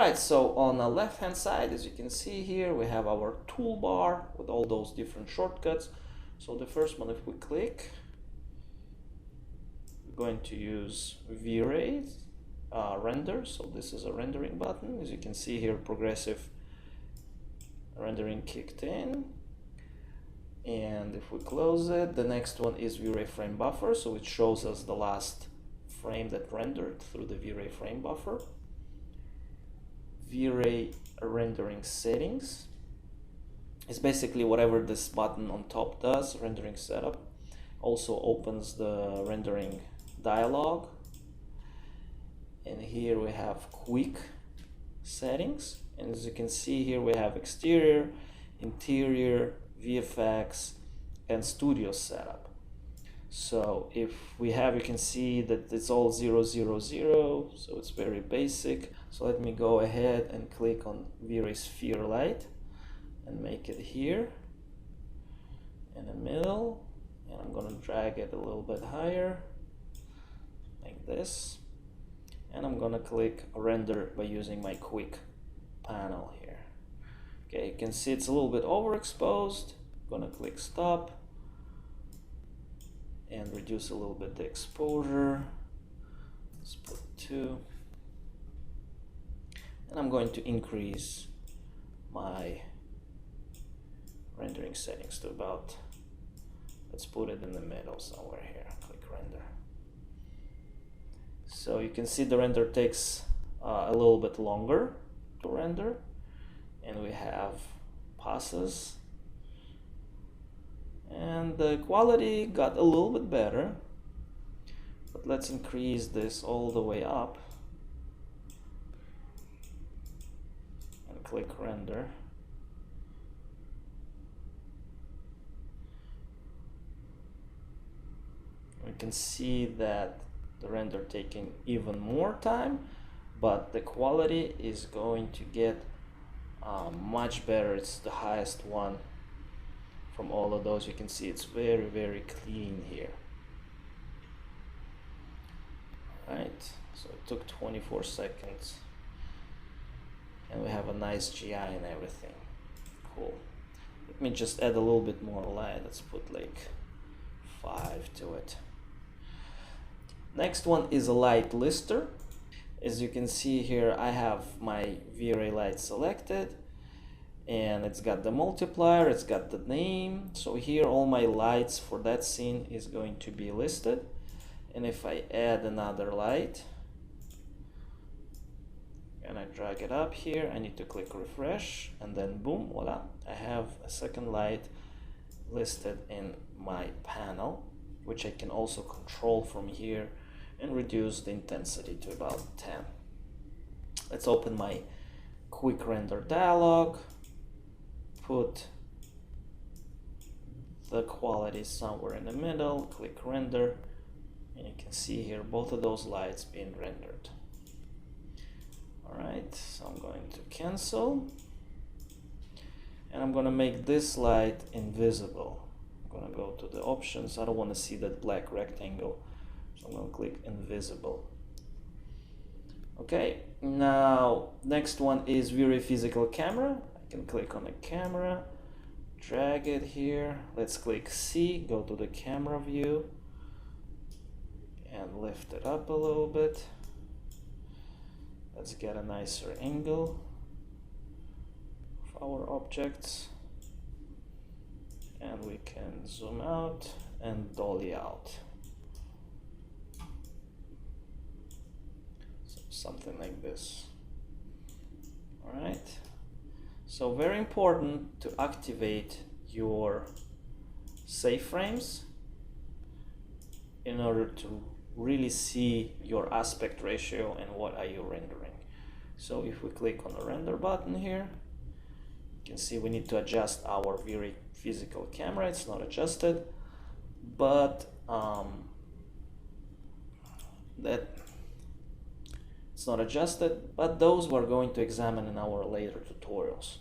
Alright, so on the left hand side, as you can see here, we have our toolbar with all those different shortcuts. So the first one, if we click, we're going to use V-Ray render. So this is a rendering button. As you can see here, progressive rendering kicked in. And if we close it, the next one is V-Ray frame buffer. So it shows us the last frame that rendered through the V-Ray frame buffer. V-Ray rendering settings is basically whatever this button on top does. Rendering setup also opens the rendering dialog, and here we have quick settings, and as you can see here we have exterior, interior, VFX, and studio setup. So if we have, you can see that it's all 0, 0, 0, so it's very basic. So let me go ahead and click on V-Ray sphere light and make it here in the middle, and I'm going to drag it a little bit higher like this, and I'm going to click render by using my quick panel here. Okay, you can see it's a little bit overexposed. I'm going to click stop and reduce a little bit the exposure. Let's put 2. And I'm going to increase my rendering settings to about, let's put it in the middle somewhere here. Click render. So you can see the render takes a little bit longer to render, and we have passes. And the quality got a little bit better, but let's increase this all the way up and click render. We can see that the render taking even more time, but the quality is going to get much better. It's the highest one from all of those. You can see it's very, very clean here. Right, so it took 24 seconds, and we have a nice GI and everything. Cool. Let me just add a little bit more light. Let's put like 5 to it. Next one is a light lister. As you can see here, I have my V-Ray light selected, and it's got the multiplier, it's got the name. So here all my lights for that scene is going to be listed. And if I add another light and I drag it up here, I need to click refresh, and then boom, voila, I have a second light listed in my panel, which I can also control from here and reduce the intensity to about 10. Let's open my quick render dialog, put the quality somewhere in the middle, click render, and you can see here both of those lights being rendered. Alright, so I'm going to cancel, and I'm going to make this light invisible. I'm going to go to the options. I don't want to see that black rectangle, so I'm going to click invisible. Okay, now next one is V-Ray physical camera. I can click on the camera, drag it here. Let's click C, go to the camera view, and lift it up a little bit. Let's get a nicer angle of our objects, and we can zoom out and dolly out. So something like this. All right. So very important to activate your save frames in order to really see your aspect ratio and what are you rendering. So if we click on the render button here, you can see we need to adjust our V-Ray physical camera. It's not adjusted, but those we're going to examine in our later tutorials.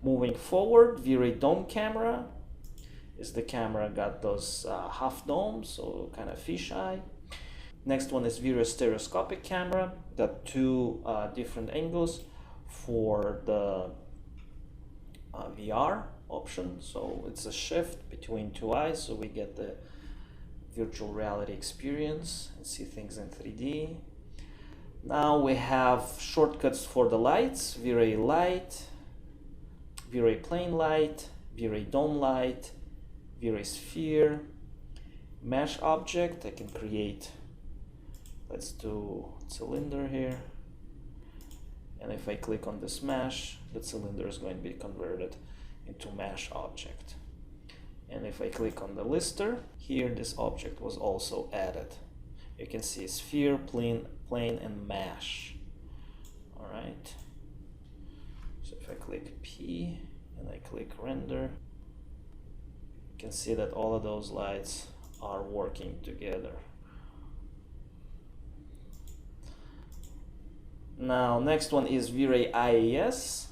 Moving forward, V-Ray dome camera is the camera got those half domes, so kind of fisheye. Next one is V-Ray stereoscopic camera, got 2 different angles. for the VR option. So it's a shift between two eyes, so we get the virtual reality experience and see things in 3D. Now we have shortcuts for the lights: V-Ray light, V-Ray plane light, V-Ray dome light, V-Ray sphere, mesh object. I can create, let's do cylinder here, and if I click on this mesh, the cylinder is going to be converted into mesh object. And if I click on the lister, here this object was also added. You can see sphere, plane, and mesh. All right. So if I click P and I click render, you can see that all of those lights are working together. Now, next one is V-Ray IAS.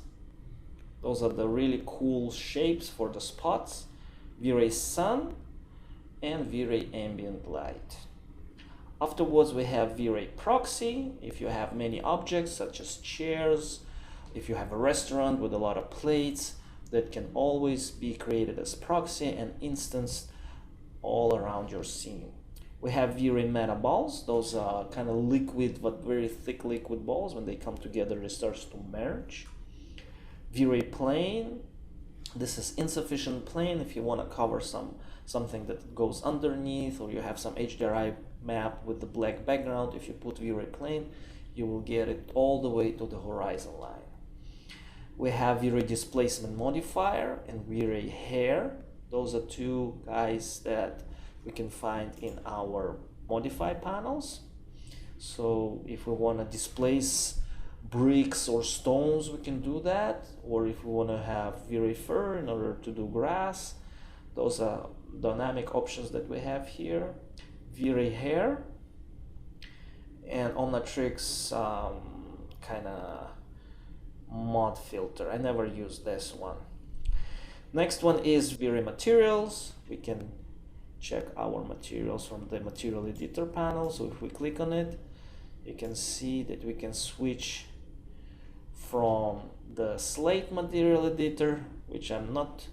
Those are the really cool shapes for the spots. V-Ray sun and V-Ray ambient light. Afterwards, we have V-Ray proxy. If you have many objects such as chairs, if you have a restaurant with a lot of plates, that can always be created as proxy and instanced all around your scene. We have V-Ray meta balls. Those are kind of liquid but very thick liquid balls. When they come together, it starts to merge. V-Ray plane. This is insufficient plane if you want to cover something that goes underneath, or you have some HDRI map with the black background. If you put V-Ray plane, you will get it all the way to the horizon line. We have V-Ray displacement modifier and V-Ray hair. Those are two guys that we can find in our modify panels. So if we want to displace bricks or stones, we can do that. Or if we want to have V-Ray fur in order to do grass, those are dynamic options that we have here. V-Ray hair and Omnitrix kind of mod filter. I never used this one. Next one is V-Ray materials. We can check our materials from the material editor panel. So if we click on it, you can see that we can switch from the slate material editor, which I'm not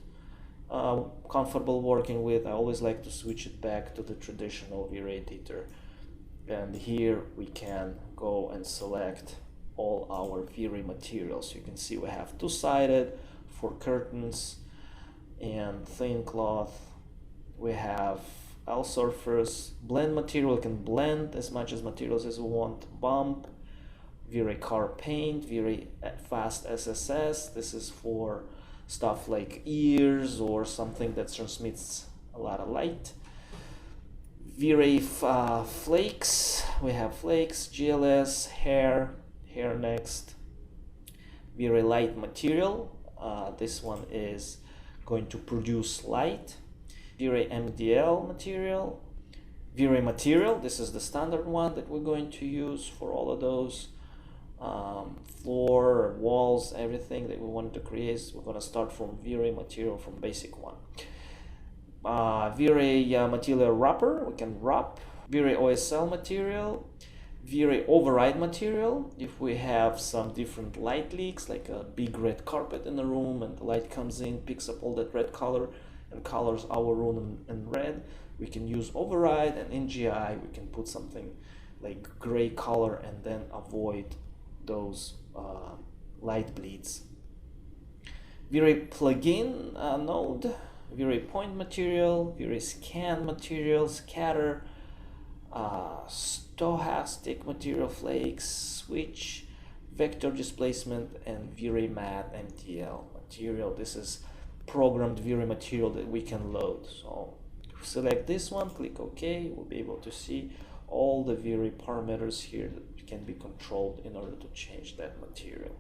comfortable working with. I always like to switch it back to the traditional V-Ray editor. And here we can go and select all our V-Ray materials. You can see we have two-sided for curtains and thin cloth. We have L surface, blend material. We can blend as much as materials as we want. Bump, V-Ray car paint, V-Ray fast SSS. This is for stuff like ears or something that transmits a lot of light. V-Ray flakes. We have flakes, GLS, hair next. V-Ray light material. This one is going to produce light. V-Ray MDL material. V-Ray material. This is the standard one that we're going to use for all of those. Floor, walls, everything that we want to create. We're going to start from V-Ray material, from basic one. V-Ray material wrapper. We can wrap. V-Ray OSL material. V-Ray override material. If we have some different light leaks, like a big red carpet in the room and the light comes in, picks up all that red color and colors our room in red, we can use override. And in GI we can put something like gray color and then avoid those light bleeds. V-Ray plugin node, V-Ray point material, V-Ray scan material, scatter, stochastic material flakes, switch, vector displacement, and V-Ray matte MTL material. This is programmed V-Ray material that we can load. So select this one, click OK. We'll be able to see all the V-Ray parameters here that can be controlled in order to change that material.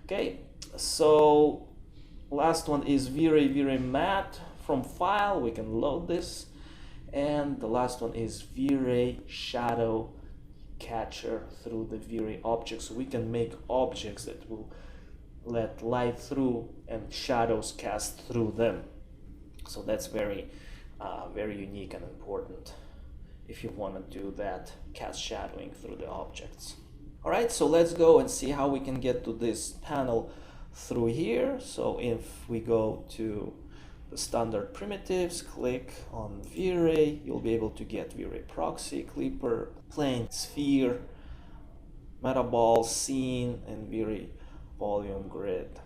Okay, so last one is V-Ray matte. From file we can load this, and the last one is V-Ray shadow catcher through the V-Ray object. So we can make objects that will let light through and shadows cast through them. So that's very unique and important if you want to do that, cast shadowing through the objects. Alright, so let's go and see how we can get to this panel through here. So if we go to the standard primitives, click on V-Ray, you'll be able to get V-Ray proxy, clipper, plane, sphere, metaball, scene, and V-Ray volume grid.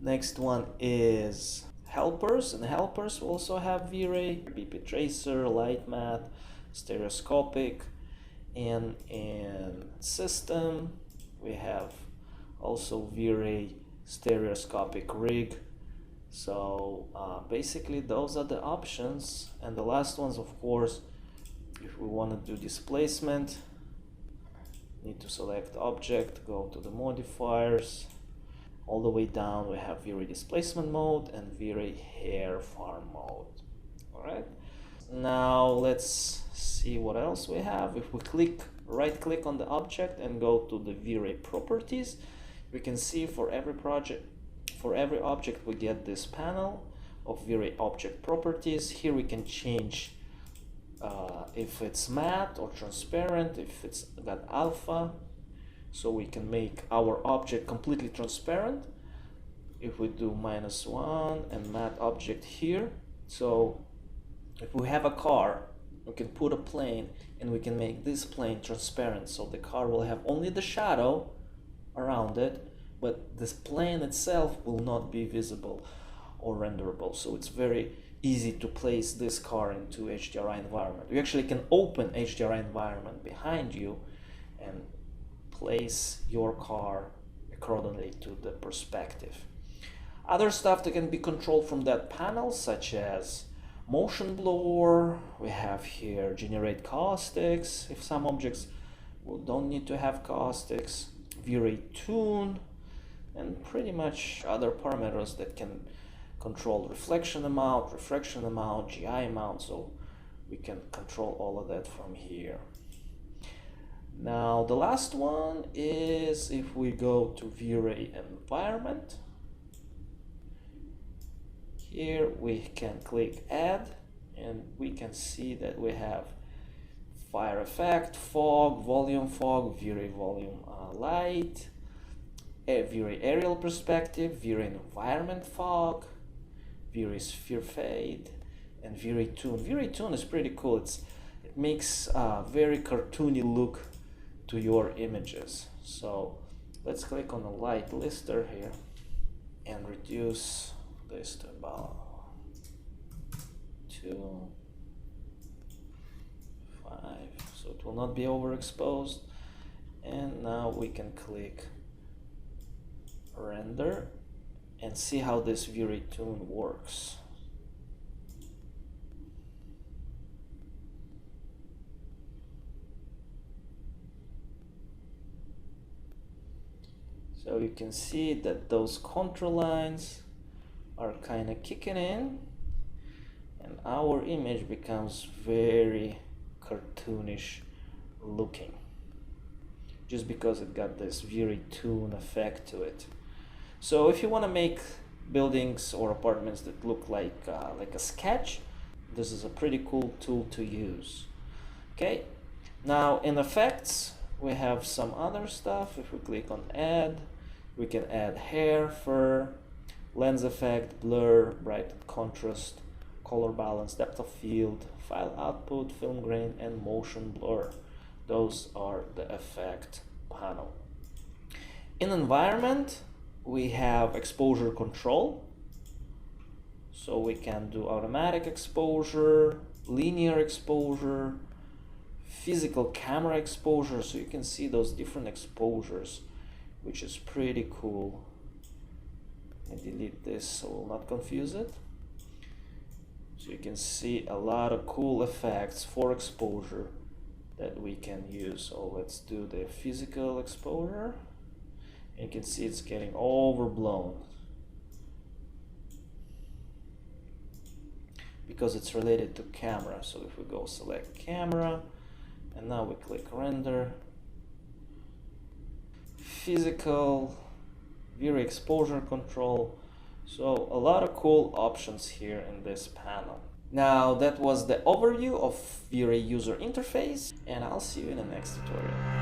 Next one is helpers, and helpers will also have V-Ray, BP tracer, light matte, stereoscopic, and in system we have also V-Ray stereoscopic rig. So basically those are the options, and the last ones, of course, if we want to do displacement, need to select object, go to the modifiers, all the way down we have V-Ray displacement mode and V-Ray hair farm mode. Alright, now let's see what else we have. If we right click on the object and go to the V-Ray properties, we can see for every object we get this panel of V-Ray object properties. Here we can change if it's matte or transparent, if it's got alpha, so we can make our object completely transparent. If we do -1 and matte object here, so if we have a car, we can put a plane and we can make this plane transparent, so the car will have only the shadow around it, but this plane itself will not be visible or renderable. So it's very easy to place this car into HDRI environment. You actually can open HDRI environment behind you and place your car accordingly to the perspective. Other stuff that can be controlled from that panel, such as motion blur, we have here generate caustics if some objects don't need to have caustics, V-Ray tune, and pretty much other parameters that can control reflection amount, refraction amount, GI amount, so we can control all of that from here. Now the last one is if we go to V-Ray environment, here we can click add and we can see that we have fire effect, fog, V-Ray volume light, V-Ray aerial perspective, V-Ray environment fog, V-Ray sphere fade, and V-Ray tune. V-Ray tune is pretty cool. It makes a very cartoony look to your images. So let's click on the light lister here and reduce this to about 2, 5, so it will not be overexposed. And now we can click render and see how this V-Ray tune works. So you can see that those contour lines are kind of kicking in and our image becomes very cartoonish looking, just because it got this V-Ray tune effect to it. So if you want to make buildings or apartments that look like a sketch, this is a pretty cool tool to use. Okay, now in effects we have some other stuff. If we click on add, we can add hair, fur, lens effect, blur, brighten, contrast, color balance, depth of field, file output, film grain, and motion blur. Those are the effect panel. In environment, we have exposure control. So we can do automatic exposure, linear exposure, physical camera exposure. So you can see those different exposures, which is pretty cool. Let me delete this so we'll not confuse it. So you can see a lot of cool effects for exposure that we can use. So let's do the physical exposure. And you can see it's getting overblown because it's related to camera. So if we go select camera and now we click render, physical, V-Ray exposure control. So a lot of cool options here in this panel. Now that was the overview of V-Ray user interface, and I'll see you in the next tutorial.